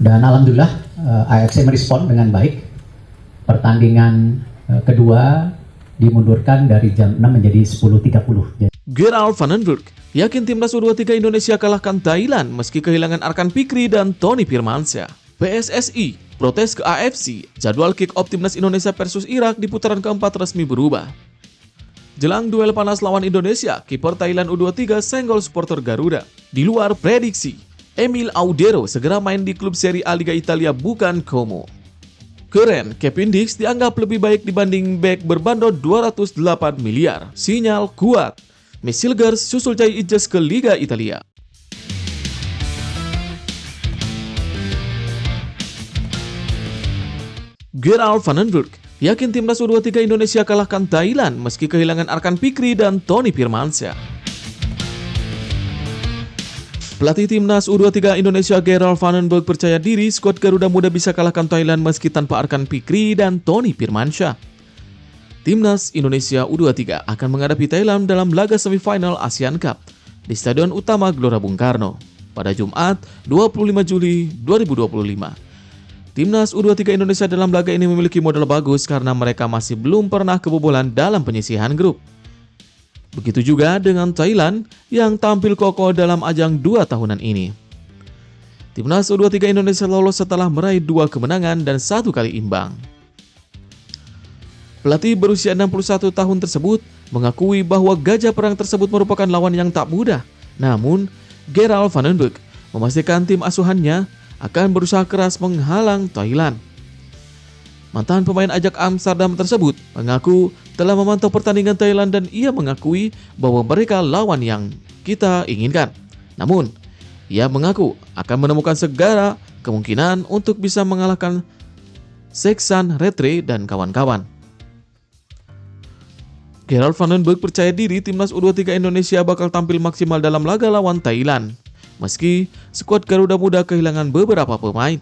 Dan alhamdulillah AFC merespon dengan baik. Pertandingan kedua dimundurkan dari jam 6 menjadi 10.30. Gerald Van den Berg yakin timnas U23 Indonesia kalahkan Thailand meski kehilangan Arkan Fikri dan Tony Firmansyah. PSSI protes ke AFC, jadwal kick-off timnas Indonesia versus Irak di putaran keempat resmi berubah. Jelang duel panas lawan Indonesia, kiper Thailand U23 senggol supporter Garuda. Di luar prediksi, Emil Audero segera main di klub Serie A Liga Italia bukan Como. Keren, Kevin Dix dianggap lebih baik dibanding bek berbandot 208 miliar. Sinyal kuat. Mesilgers susul Cai Ijes ke Liga Italia. Gerald Van den Berg yakin timnas U23 Indonesia kalahkan Thailand meski kehilangan Arkan Fikri dan Tony Firmansyah. Pelatih timnas U23 Indonesia Gerald Van den Berg percaya diri skuad Garuda Muda bisa kalahkan Thailand meski tanpa Arkan Fikri dan Tony Firmansyah. Timnas Indonesia U23 akan menghadapi Thailand dalam laga semifinal ASEAN Cup di Stadion Utama Gelora Bung Karno pada Jumat 25 Juli 2025. Timnas U23 Indonesia dalam laga ini memiliki modal bagus karena mereka masih belum pernah kebobolan dalam penyisihan grup. Begitu juga dengan Thailand yang tampil kokoh dalam ajang 2 tahunan ini. Timnas U23 Indonesia lolos setelah meraih 2 kemenangan dan 1 kali imbang. Pelatih berusia 61 tahun tersebut mengakui bahwa gajah perang tersebut merupakan lawan yang tak mudah. Namun, Gerald Van den Berg memastikan tim asuhannya akan berusaha keras menghalang Thailand. Mantan pemain Ajax Amsterdam tersebut mengaku telah memantau pertandingan Thailand dan ia mengakui bahwa mereka lawan yang kita inginkan. Namun, ia mengaku akan menemukan segala kemungkinan untuk bisa mengalahkan Seksan Retre dan kawan-kawan. Gerald Van den Berg percaya diri timnas U23 Indonesia bakal tampil maksimal dalam laga lawan Thailand, meski skuad Garuda Muda kehilangan beberapa pemain.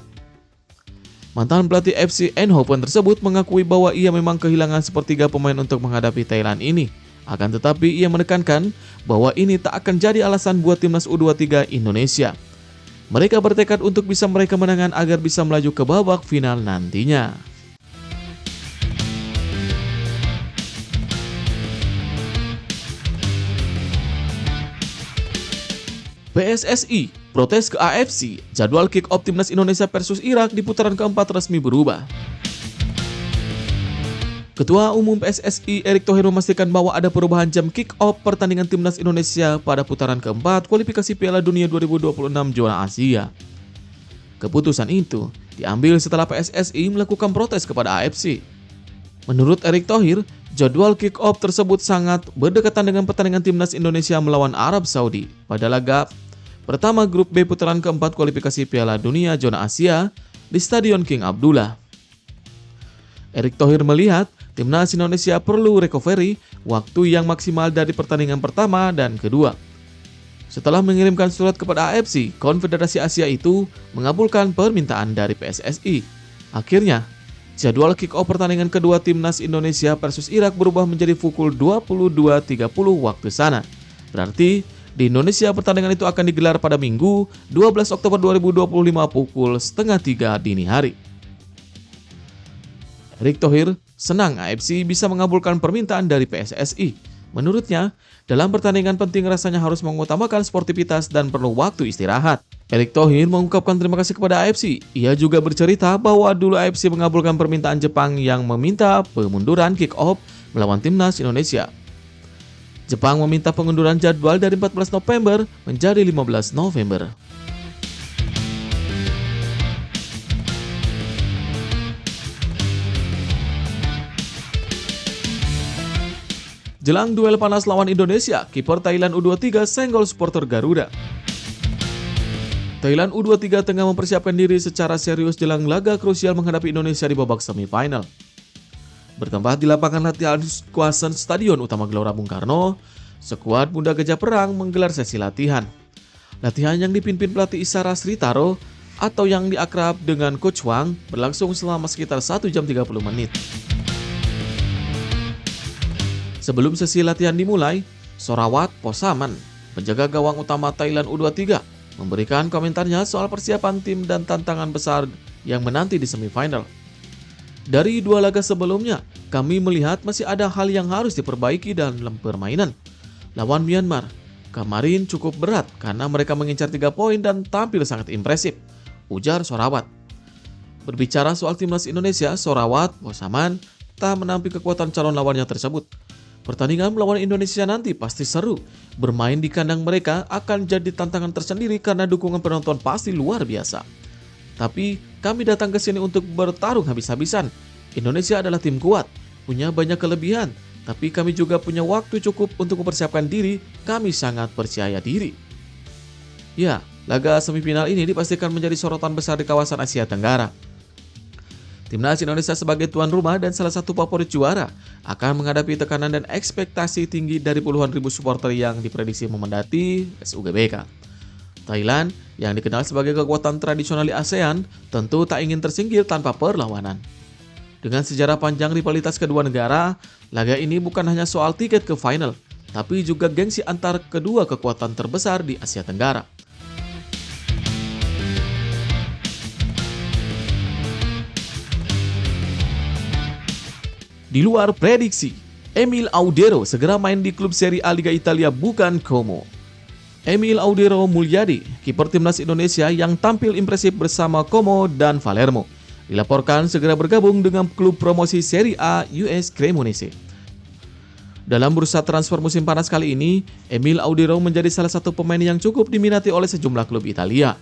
Mantan pelatih FC Eindhoven tersebut mengakui bahwa ia memang kehilangan sepertiga pemain untuk menghadapi Thailand ini. Akan tetapi ia menekankan bahwa ini tak akan jadi alasan buat timnas U23 Indonesia. Mereka bertekad untuk bisa meraih kemenangan agar bisa melaju ke babak final nantinya. PSSI protes ke AFC, jadwal kick-off timnas Indonesia versus Irak di putaran keempat resmi berubah. Ketua Umum PSSI Erick Thohir memastikan bahwa ada perubahan jam kick-off pertandingan timnas Indonesia pada putaran keempat kualifikasi Piala Dunia 2026 zona Asia. Keputusan itu diambil setelah PSSI melakukan protes kepada AFC. Menurut Erick Thohir, jadwal kick-off tersebut sangat berdekatan dengan pertandingan timnas Indonesia melawan Arab Saudi pada laga pertama grup B putaran keempat kualifikasi Piala Dunia zona Asia di Stadion King Abdullah. Erick Thohir melihat timnas Indonesia perlu recovery waktu yang maksimal dari pertandingan pertama dan kedua. Setelah mengirimkan surat kepada AFC, Konfederasi Asia itu mengabulkan permintaan dari PSSI. Akhirnya, jadwal kick-off pertandingan kedua timnas Indonesia versus Irak berubah menjadi pukul 22.30 waktu sana. Berarti di Indonesia pertandingan itu akan digelar pada Minggu 12 Oktober 2025 pukul 2:30 dini hari. Erick Thohir senang AFC bisa mengabulkan permintaan dari PSSI. Menurutnya, dalam pertandingan penting rasanya harus mengutamakan sportivitas dan perlu waktu istirahat. Erick Thohir mengungkapkan terima kasih kepada AFC. Ia juga bercerita bahwa dulu AFC mengabulkan permintaan Jepang yang meminta pemunduran kick-off melawan timnas Indonesia. Jepang meminta pengunduran jadwal dari 14 November menjadi 15 November. Jelang duel panas lawan Indonesia, kiper Thailand U23 senggol supporter Garuda. Thailand U23 tengah mempersiapkan diri secara serius jelang laga krusial menghadapi Indonesia di babak semifinal. Bertempat di lapangan latihan kawasan Stadion Utama Gelora Bung Karno, skuad Muda Gajah Perang menggelar sesi latihan. Latihan yang dipimpin pelatih Isara Sritaro atau yang diakrab dengan Coach Wang berlangsung selama sekitar 1 jam 30 menit. Sebelum sesi latihan dimulai, Sorawat Posaman, penjaga gawang utama Thailand U23, memberikan komentarnya soal persiapan tim dan tantangan besar yang menanti di semifinal. Dari 2 laga sebelumnya, kami melihat masih ada hal yang harus diperbaiki dalam permainan. Lawan Myanmar, kemarin cukup berat karena mereka mengincar 3 poin dan tampil sangat impresif, ujar Sorawat. Berbicara soal timnas Indonesia, Sorawat, Bosaman, tak menampik kekuatan calon lawannya tersebut. Pertandingan melawan Indonesia nanti pasti seru. Bermain di kandang mereka akan jadi tantangan tersendiri karena dukungan penonton pasti luar biasa. Tapi kami datang ke sini untuk bertarung habis-habisan. Indonesia adalah tim kuat, punya banyak kelebihan, tapi kami juga punya waktu cukup untuk mempersiapkan diri. Kami sangat percaya diri. Ya, laga semifinal ini dipastikan menjadi sorotan besar di kawasan Asia Tenggara. Timnas Indonesia sebagai tuan rumah dan salah satu favorit juara akan menghadapi tekanan dan ekspektasi tinggi dari puluhan ribu supporter yang diprediksi memendati SUGBK. Thailand yang dikenal sebagai kekuatan tradisional di ASEAN tentu tak ingin tersingkir tanpa perlawanan. Dengan sejarah panjang rivalitas kedua negara, laga ini bukan hanya soal tiket ke final, tapi juga gengsi antar kedua kekuatan terbesar di Asia Tenggara. Di luar prediksi, Emil Audero segera main di klub Serie A Liga Italia bukan Como. Emil Audero Mulyadi, kiper timnas Indonesia yang tampil impresif bersama Como dan Palermo, dilaporkan segera bergabung dengan klub promosi Serie A US Cremonese. Dalam bursa transfer musim panas kali ini, Emil Audero menjadi salah satu pemain yang cukup diminati oleh sejumlah klub Italia.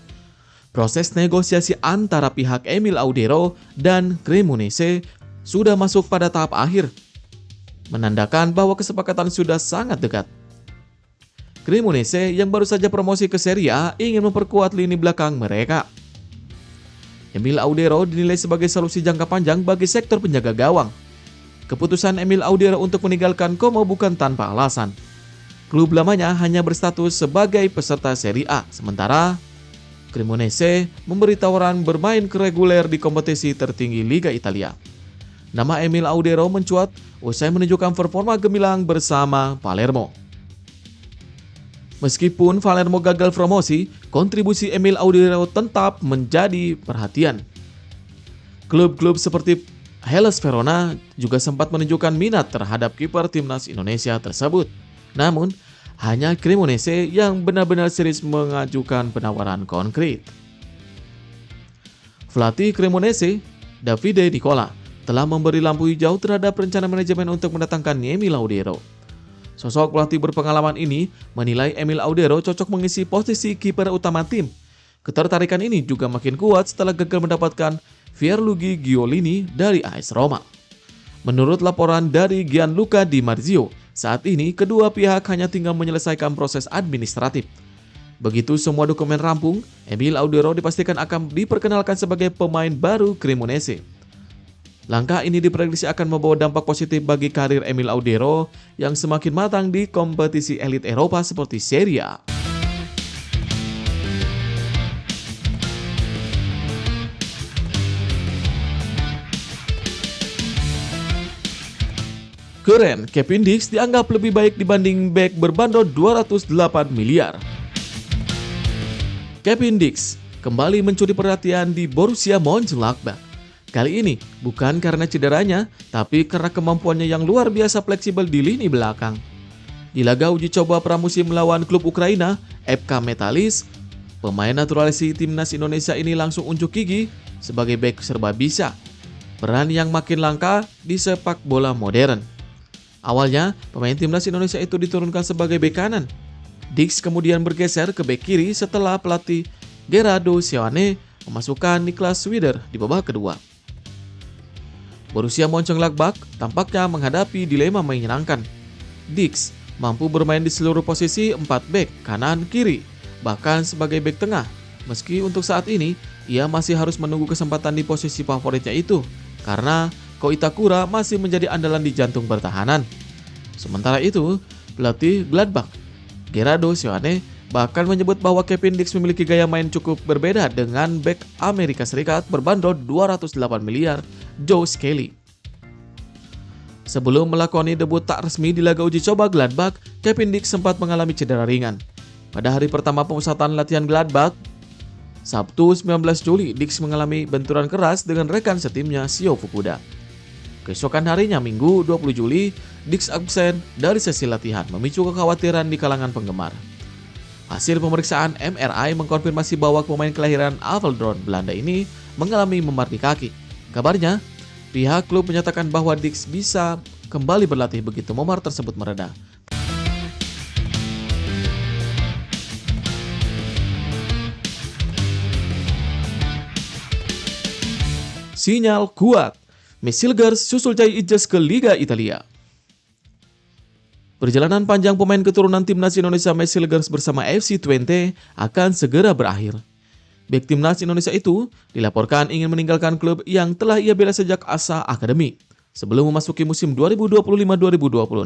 Proses negosiasi antara pihak Emil Audero dan Cremonese sudah masuk pada tahap akhir, menandakan bahwa kesepakatan sudah sangat dekat. Cremonese yang baru saja promosi ke Serie A ingin memperkuat lini belakang mereka. Emil Audero dinilai sebagai solusi jangka panjang bagi sektor penjaga gawang. Keputusan Emil Audero untuk meninggalkan Como bukan tanpa alasan. Klub lamanya hanya berstatus sebagai peserta Serie A, sementara Cremonese memberi tawaran bermain reguler di kompetisi tertinggi Liga Italia. Nama Emil Audero mencuat usai menunjukkan performa gemilang bersama Palermo. Meskipun Palermo gagal promosi, kontribusi Emil Audero tetap menjadi perhatian. Klub-klub seperti Hellas Verona juga sempat menunjukkan minat terhadap kiper timnas Indonesia tersebut. Namun, hanya Cremonese yang benar-benar serius mengajukan penawaran konkret. Pelatih Cremonese, Davide Nicola, telah memberi lampu hijau terhadap rencana manajemen untuk mendatangkan Emil Audero. Sosok pelatih berpengalaman ini menilai Emil Audero cocok mengisi posisi kiper utama tim. Ketertarikan ini juga makin kuat setelah gagal mendapatkan Pierluigi Giolini dari AS Roma. Menurut laporan dari Gianluca Di Marzio, saat ini kedua pihak hanya tinggal menyelesaikan proses administratif. Begitu semua dokumen rampung, Emil Audero dipastikan akan diperkenalkan sebagai pemain baru Cremonese. Langkah ini diprediksi akan membawa dampak positif bagi karir Emil Audero yang semakin matang di kompetisi elit Eropa seperti Serie A. Keren, Kevin Dix dianggap lebih baik dibanding bek berbandol 208 miliar. Kevin Dix kembali mencuri perhatian di Borussia Mönchengladbach. Kali ini bukan karena cederanya, tapi karena kemampuannya yang luar biasa fleksibel di lini belakang. Di laga uji coba pramusim melawan klub Ukraina, FK Metalis, pemain naturalisasi timnas Indonesia ini langsung unjuk gigi sebagai bek serba bisa. Peran yang makin langka di sepak bola modern. Awalnya, pemain timnas Indonesia itu diturunkan sebagai bek kanan. Dix kemudian bergeser ke bek kiri setelah pelatih Gerardo Seoane memasukkan Niklas Wider di babak kedua. Borussia Mönchengladbach tampaknya menghadapi dilema menyenangkan. Dix mampu bermain di seluruh posisi 4 bek kanan kiri, bahkan sebagai bek tengah. Meski untuk saat ini ia masih harus menunggu kesempatan di posisi favoritnya itu, karena Ko Itakura masih menjadi andalan di jantung pertahanan. Sementara itu, pelatih Gladbach, Gerardo Seoane, bahkan menyebut bahwa Kevin Dix memiliki gaya main cukup berbeda dengan bek Amerika Serikat berbandol 208 miliar Joe Skelly. Sebelum melakoni debut tak resmi di laga uji coba Gladbach, Kevin Dix sempat mengalami cedera ringan. Pada hari pertama pemusatan latihan Gladbach, Sabtu 19 Juli, Dix mengalami benturan keras dengan rekan setimnya Shio Fukuda. Keesokan harinya, Minggu 20 Juli, Dix absen dari sesi latihan, memicu kekhawatiran di kalangan penggemar. Hasil pemeriksaan MRI mengkonfirmasi bahwa pemain kelahiran Apeldoorn, Belanda ini mengalami memar di kaki. Kabarnya, pihak klub menyatakan bahwa Dix bisa kembali berlatih begitu memar tersebut mereda. Sinyal kuat, Mesilgers susul Cai Ijes ke Liga Italia. Perjalanan panjang pemain keturunan timnas Indonesia Mesilgers bersama FC Twente akan segera berakhir. Bek timnas Indonesia itu dilaporkan ingin meninggalkan klub yang telah ia bela sejak Asa Akademi sebelum memasuki musim 2025-2026.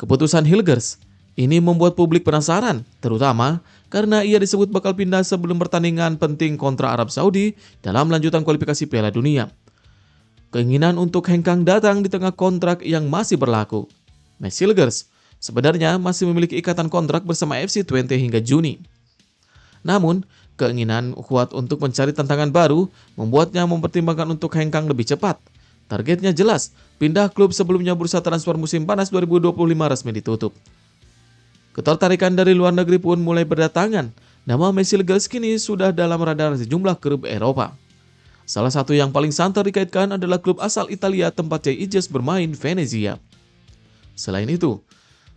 Keputusan Hilgers ini membuat publik penasaran, terutama karena ia disebut bakal pindah sebelum pertandingan penting kontra Arab Saudi dalam lanjutan kualifikasi Piala Dunia. Keinginan untuk hengkang datang di tengah kontrak yang masih berlaku. Mesilgers sebenarnya masih memiliki ikatan kontrak bersama FC Twente hingga Juni. Namun, keinginan kuat untuk mencari tantangan baru membuatnya mempertimbangkan untuk hengkang lebih cepat. Targetnya jelas, pindah klub sebelumnya bursa transfer musim panas 2025 resmi ditutup. Ketertarikan dari luar negeri pun mulai berdatangan. Nama Mesilgers kini sudah dalam radar sejumlah klub Eropa. Salah satu yang paling santer dikaitkan adalah klub asal Italia tempat Cai Ijes bermain, Venezia. Selain itu,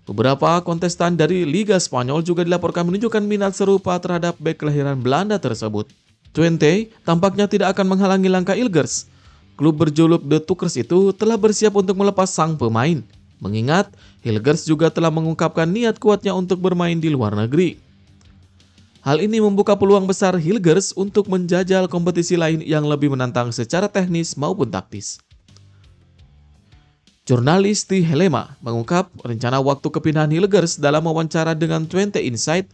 beberapa kontestan dari Liga Spanyol juga dilaporkan menunjukkan minat serupa terhadap bek kelahiran Belanda tersebut. Twente tampaknya tidak akan menghalangi langkah Ilgers. Klub berjuluk The Tukers itu telah bersiap untuk melepas sang pemain, mengingat Hilgers juga telah mengungkapkan niat kuatnya untuk bermain di luar negeri. Hal ini membuka peluang besar Hilgers untuk menjajal kompetisi lain yang lebih menantang secara teknis maupun taktis. Jurnalis T. Helema mengungkap rencana waktu kepindahan Hilgers dalam wawancara dengan Twente Insight.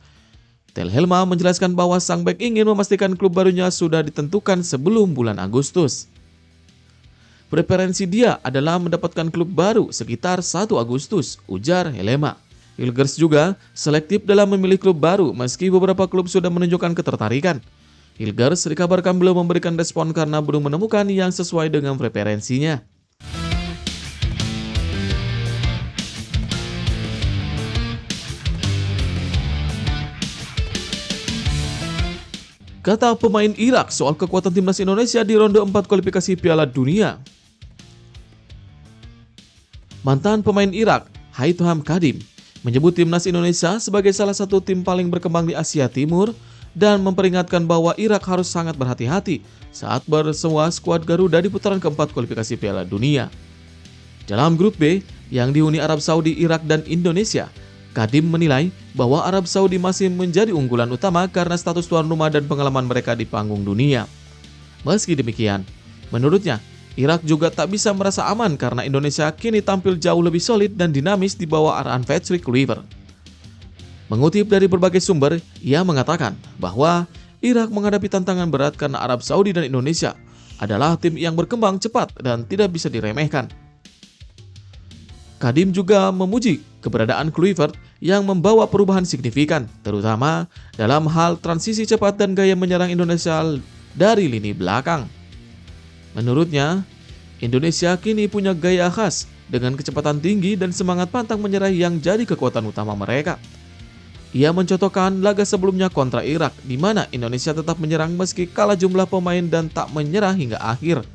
Tel Helma menjelaskan bahwa sang bek ingin memastikan klub barunya sudah ditentukan sebelum bulan Agustus. Preferensi dia adalah mendapatkan klub baru sekitar 1 Agustus, ujar Helema. Hilgers juga selektif dalam memilih klub baru meski beberapa klub sudah menunjukkan ketertarikan. Hilgers dikabarkan belum memberikan respon karena belum menemukan yang sesuai dengan preferensinya. Kata pemain Irak soal kekuatan timnas Indonesia di ronde 4 kualifikasi Piala Dunia. Mantan pemain Irak, Haitham Kadim, menyebut timnas Indonesia sebagai salah satu tim paling berkembang di Asia Timur dan memperingatkan bahwa Irak harus sangat berhati-hati saat bersua skuad Garuda di putaran keempat kualifikasi Piala Dunia. Dalam grup B yang dihuni Arab Saudi, Irak, dan Indonesia, Kadim menilai bahwa Arab Saudi masih menjadi unggulan utama karena status tuan rumah dan pengalaman mereka di panggung dunia. Meski demikian, menurutnya, Irak juga tak bisa merasa aman karena Indonesia kini tampil jauh lebih solid dan dinamis di bawah arahan Patrick Kluivert. Mengutip dari berbagai sumber, ia mengatakan bahwa Irak menghadapi tantangan berat karena Arab Saudi dan Indonesia adalah tim yang berkembang cepat dan tidak bisa diremehkan. Kadim juga memuji keberadaan Kluivert yang membawa perubahan signifikan, terutama dalam hal transisi cepat dan gaya menyerang Indonesia dari lini belakang. Menurutnya, Indonesia kini punya gaya khas dengan kecepatan tinggi dan semangat pantang menyerah yang jadi kekuatan utama mereka. Ia mencontohkan laga sebelumnya kontra Irak, di mana Indonesia tetap menyerang meski kalah jumlah pemain dan tak menyerah hingga akhir.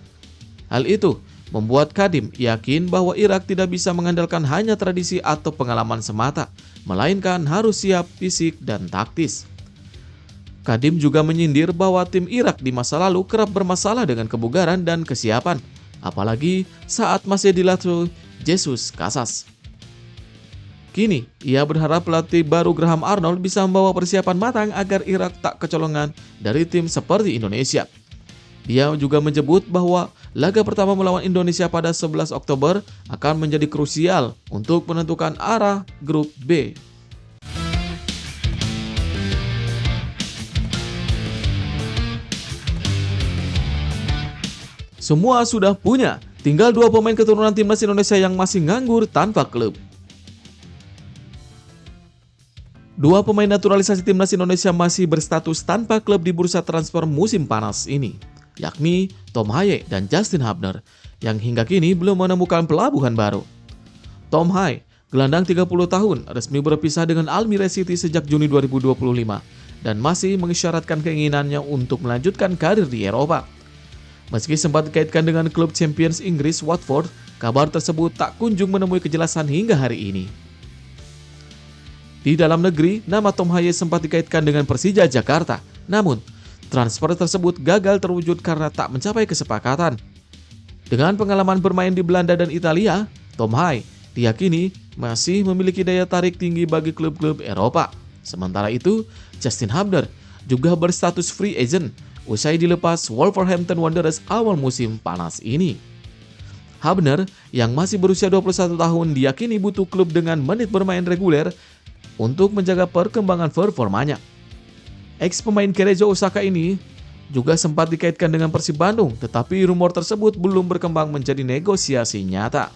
Hal itu membuat Kadim yakin bahwa Irak tidak bisa mengandalkan hanya tradisi atau pengalaman semata, melainkan harus siap fisik dan taktis. Kadim juga menyindir bahwa tim Irak di masa lalu kerap bermasalah dengan kebugaran dan kesiapan, apalagi saat masih dilatih Jesus Casas. Kini, ia berharap pelatih baru Graham Arnold bisa membawa persiapan matang agar Irak tak kecolongan dari tim seperti Indonesia. Dia juga menyebut bahwa laga pertama melawan Indonesia pada 11 Oktober akan menjadi krusial untuk menentukan arah grup B. Semua sudah punya, tinggal 2 pemain keturunan timnas Indonesia yang masih nganggur tanpa klub. Dua pemain naturalisasi timnas Indonesia masih berstatus tanpa klub di bursa transfer musim panas ini, yakni Tom Haye dan Justin Hubner, yang hingga kini belum menemukan pelabuhan baru. Tom Haye, gelandang 30 tahun, resmi berpisah dengan Almere City sejak Juni 2025 dan masih mengisyaratkan keinginannya untuk melanjutkan karir di Eropa. Meski sempat dikaitkan dengan klub Champions Inggris Watford, kabar tersebut tak kunjung menemui kejelasan hingga hari ini. Di dalam negeri, nama Tom Haye sempat dikaitkan dengan Persija Jakarta, namun transfer tersebut gagal terwujud karena tak mencapai kesepakatan. Dengan pengalaman bermain di Belanda dan Italia, Tom Haye diyakini masih memiliki daya tarik tinggi bagi klub-klub Eropa. Sementara itu, Justin Hubner juga berstatus free agent usai dilepas Wolverhampton Wanderers awal musim panas ini. Hubner yang masih berusia 21 tahun diyakini butuh klub dengan menit bermain reguler untuk menjaga perkembangan performanya. Ex-pemain Cerezo Osaka ini juga sempat dikaitkan dengan Persib Bandung, tetapi rumor tersebut belum berkembang menjadi negosiasi nyata.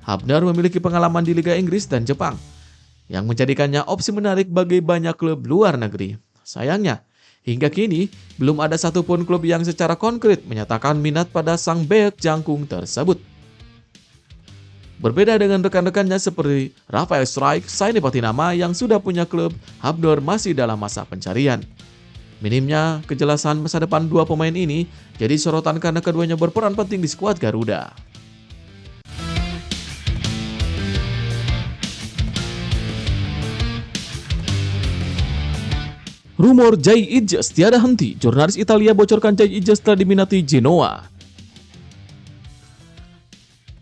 Hubner memiliki pengalaman di Liga Inggris dan Jepang, yang menjadikannya opsi menarik bagi banyak klub luar negeri. Sayangnya, hingga kini belum ada satupun klub yang secara konkret menyatakan minat pada sang bek jangkung tersebut. Berbeda dengan rekan-rekannya seperti Rafael Struijk, Saini Patinama yang sudah punya klub, Hubner masih dalam masa pencarian. Minimnya kejelasan masa depan dua pemain ini jadi sorotan karena keduanya berperan penting di skuad Garuda. Rumor Jay Ijes tiada henti. Jurnalis Italia bocorkan Jay Ijes telah diminati Genoa.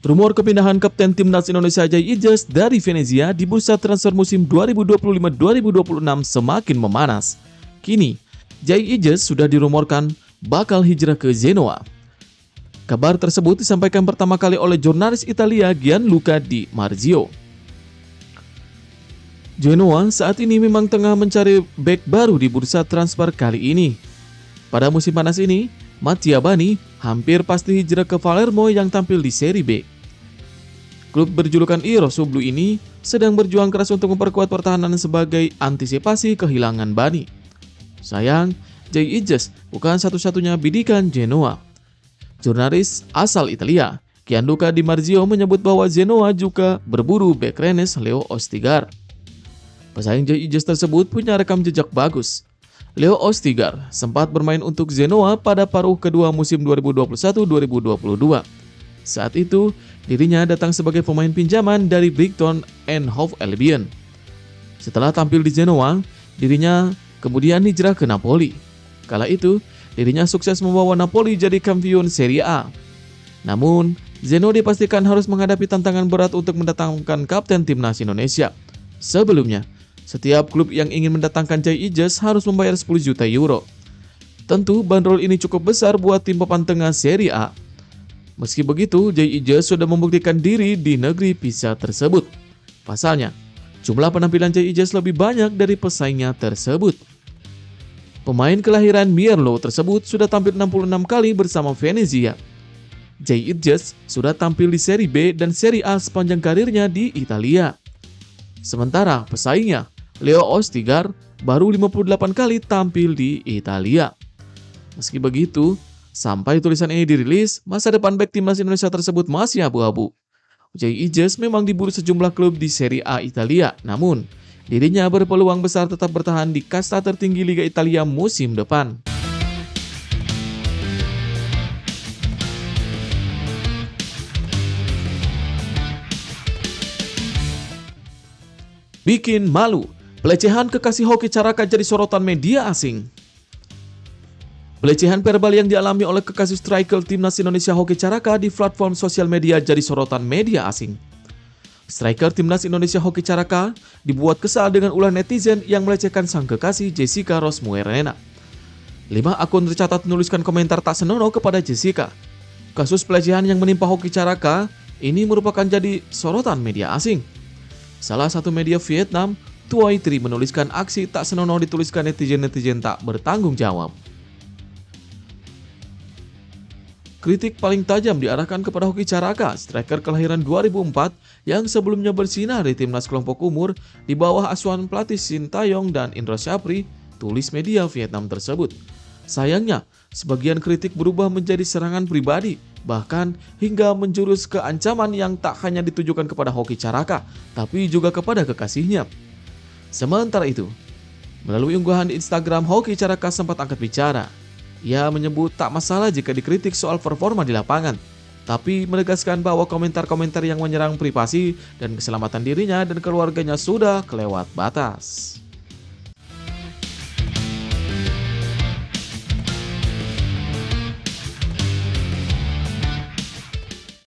Rumor kepindahan Kapten Timnas Indonesia Jay Ijes dari Venezia di bursa transfer musim 2025-2026 semakin memanas. Kini, Jay Ijes sudah dirumorkan bakal hijrah ke Genoa. Kabar tersebut disampaikan pertama kali oleh jurnalis Italia Gianluca Di Marzio. Genoa saat ini memang tengah mencari bek baru di bursa transfer kali ini. Pada musim panas ini, Mattia Bani hampir pasti hijrah ke Palermo yang tampil di Serie B. Klub berjulukan I Rossoblu ini sedang berjuang keras untuk memperkuat pertahanan sebagai antisipasi kehilangan Bani. Sayang, Jay Ijes bukan satu-satunya bidikan Genoa. Jurnalis asal Italia, Gianluca Di Marzio menyebut bahwa Genoa juga berburu bek Rennes Leo Ostigar. Pesaing Jay Ijes tersebut punya rekam jejak bagus. Leo Ostigar sempat bermain untuk Genoa pada paruh kedua musim 2021-2022. Saat itu, dirinya datang sebagai pemain pinjaman dari Brighton and Hove Albion. Setelah tampil di Genoa, dirinya kemudian hijrah ke Napoli. Kala itu, dirinya sukses membawa Napoli jadi kampiun Serie A. Namun, Zeno dipastikan harus menghadapi tantangan berat untuk mendatangkan Kapten Timnas Indonesia. Sebelumnya, setiap klub yang ingin mendatangkan Jay Ijes harus membayar 10 juta euro. Tentu bandrol ini cukup besar buat tim papan tengah Serie A. Meski begitu, Jay Ijes sudah membuktikan diri di negeri Pisa tersebut. Pasalnya, jumlah penampilan Jay Ijes lebih banyak dari pesaingnya tersebut. Pemain kelahiran Mierlo tersebut sudah tampil 66 kali bersama Venezia. Jay Ijes sudah tampil di Serie B dan Serie A sepanjang karirnya di Italia. Sementara pesaingnya, Leo Ostigar, baru 58 kali tampil di Italia. Meski begitu, sampai tulisan ini dirilis, masa depan bek timnas Indonesia tersebut masih abu-abu. Jay Ijes memang diburu sejumlah klub di Serie A Italia, namun dirinya berpeluang besar tetap bertahan di kasta tertinggi Liga Italia musim depan. Bikin malu, pelecehan kekasih hoki Caraka jadi sorotan media asing. Pelecehan verbal yang dialami oleh kekasih striker timnas Indonesia Hoki Caraka di platform sosial media jadi sorotan media asing. Striker timnas Indonesia Hoki Caraka dibuat kesal dengan ulah netizen yang melecehkan sang kekasih Jessica Rose Muerena. 5 akun tercatat menuliskan komentar tak senonoh kepada Jessica. Kasus pelecehan yang menimpa Hoki Caraka ini merupakan jadi sorotan media asing. Salah satu media Vietnam, Tuoi Tri, menuliskan aksi tak senonoh dituliskan netizen-netizen tak bertanggung jawab. Kritik paling tajam diarahkan kepada Hoki Caraka, striker kelahiran 2004 yang sebelumnya bersinar di timnas kelompok umur di bawah asuhan pelatih Sintayong dan Indra Syafri, tulis media Vietnam tersebut. Sayangnya, sebagian kritik berubah menjadi serangan pribadi, bahkan hingga menjurus ke ancaman yang tak hanya ditujukan kepada Hoki Caraka, tapi juga kepada kekasihnya. Sementara itu, melalui unggahan di Instagram, Hoki Caraka sempat angkat bicara. Ia menyebut tak masalah jika dikritik soal performa di lapangan, tapi menegaskan bahwa komentar-komentar yang menyerang privasi dan keselamatan dirinya dan keluarganya sudah kelewat batas.